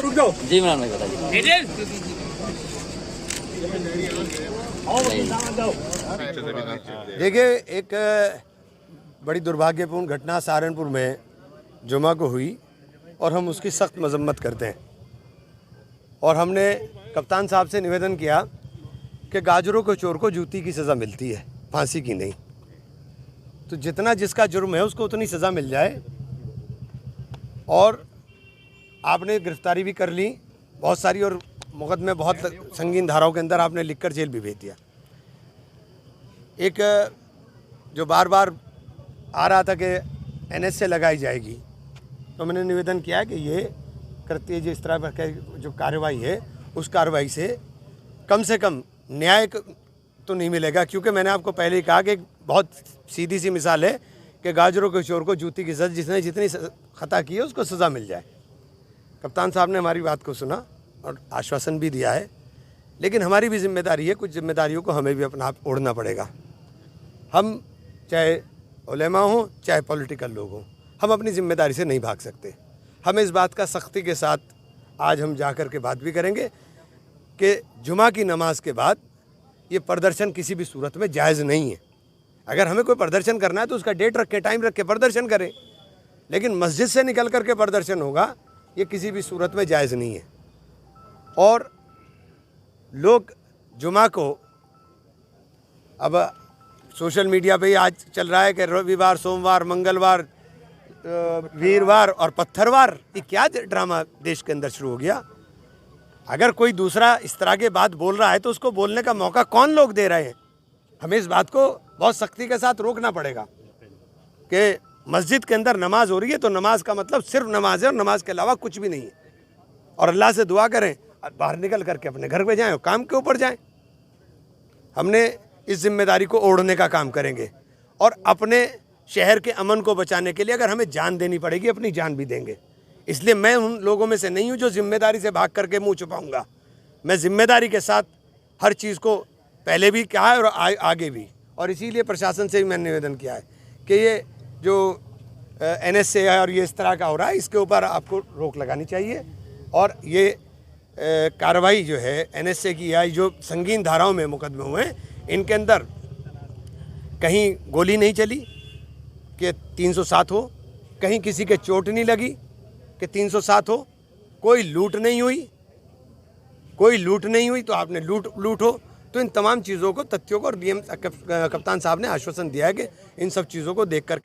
रुक जाओ। जी इमरान भाई बताइए। देखिए, एक बड़ी दुर्भाग्यपूर्ण घटना सहारनपुर में जुमा को हुई और हम उसकी सख्त मजम्मत करते हैं। और हमने कप्तान साहब से निवेदन किया कि गाजरों के चोर को जूती की सज़ा मिलती है, फांसी की नहीं। तो जितना जिसका जुर्म है उसको उतनी सज़ा मिल जाए। और आपने गिरफ्तारी भी कर ली बहुत सारी, और मुकदमे बहुत संगीन धाराओं के अंदर आपने लिखकर जेल भी भेज दिया। एक जो बार बार आ रहा था कि एनएस से लगाई जाएगी, तो मैंने निवेदन किया कि ये कृत्य जो इस तरह का जो कार्रवाई है उस कार्रवाई से कम न्याय तो नहीं मिलेगा। क्योंकि मैंने आपको पहले ही कहा कि बहुत सीधी सी मिसाल है कि गाजरों के चोर को जूती की सज़ा, जिसने जितनी खता की है उसको सज़ा मिल जाए। कप्तान साहब ने हमारी बात को सुना और आश्वासन भी दिया है, लेकिन हमारी भी जिम्मेदारी है, कुछ जिम्मेदारियों को हमें भी अपना आप ओढ़ना पड़ेगा। हम चाहे उलेमा हों चाहे पॉलिटिकल लोग हों, हम अपनी जिम्मेदारी से नहीं भाग सकते। हमें इस बात का सख्ती के साथ आज हम जा कर के बात भी करेंगे कि जुमा की नमाज के बाद ये प्रदर्शन किसी भी सूरत में जायज़ नहीं है। अगर हमें कोई प्रदर्शन करना है तो उसका डेट रख के, टाइम रख के प्रदर्शन करें, लेकिन मस्जिद से निकल कर के प्रदर्शन होगा ये किसी भी सूरत में जायज़ नहीं है। और लोग जुमा को, अब सोशल मीडिया पे आज चल रहा है कि रविवार, सोमवार, मंगलवार, वीरवार और पत्थरवार, ये क्या ड्रामा देश के अंदर शुरू हो गया। अगर कोई दूसरा इस तरह के बात बोल रहा है तो उसको बोलने का मौका कौन लोग दे रहे हैं। हमें इस बात को बहुत सख्ती के साथ रोकना पड़ेगा कि मस्जिद के अंदर नमाज हो रही है तो नमाज का मतलब सिर्फ नमाज है और नमाज के अलावा कुछ भी नहीं है। और अल्लाह से दुआ करें, बाहर निकल करके अपने घर पे जाएं और काम के ऊपर जाएं। हमने इस जिम्मेदारी को ओढ़ने का काम करेंगे और अपने शहर के अमन को बचाने के लिए अगर हमें जान देनी पड़ेगी अपनी जान भी देंगे। इसलिए मैं उन लोगों में से नहीं हूं जो जिम्मेदारी से भाग करके मुंह छुपाऊंगा। मैं जिम्मेदारी के साथ हर चीज़ को पहले भी कहा है और आगे भी। और इसीलिए प्रशासन से भी मैंने निवेदन किया है कि ये जो एनएस से है और ये इस तरह का हो रहा है, इसके ऊपर आपको रोक लगानी चाहिए। और ये कार्रवाई जो है एनएस से की है, जो संगीन धाराओं में मुकदमे हुए हैं, इनके अंदर कहीं गोली नहीं चली कि 307 हो, कहीं किसी के चोट नहीं लगी कि 307 हो, कोई लूट नहीं हुई तो आपने लूट हो। तो इन तमाम चीज़ों को, तथ्यों को, और डीएम कप्तान साहब ने आश्वासन दिया है कि इन सब चीज़ों को देख कर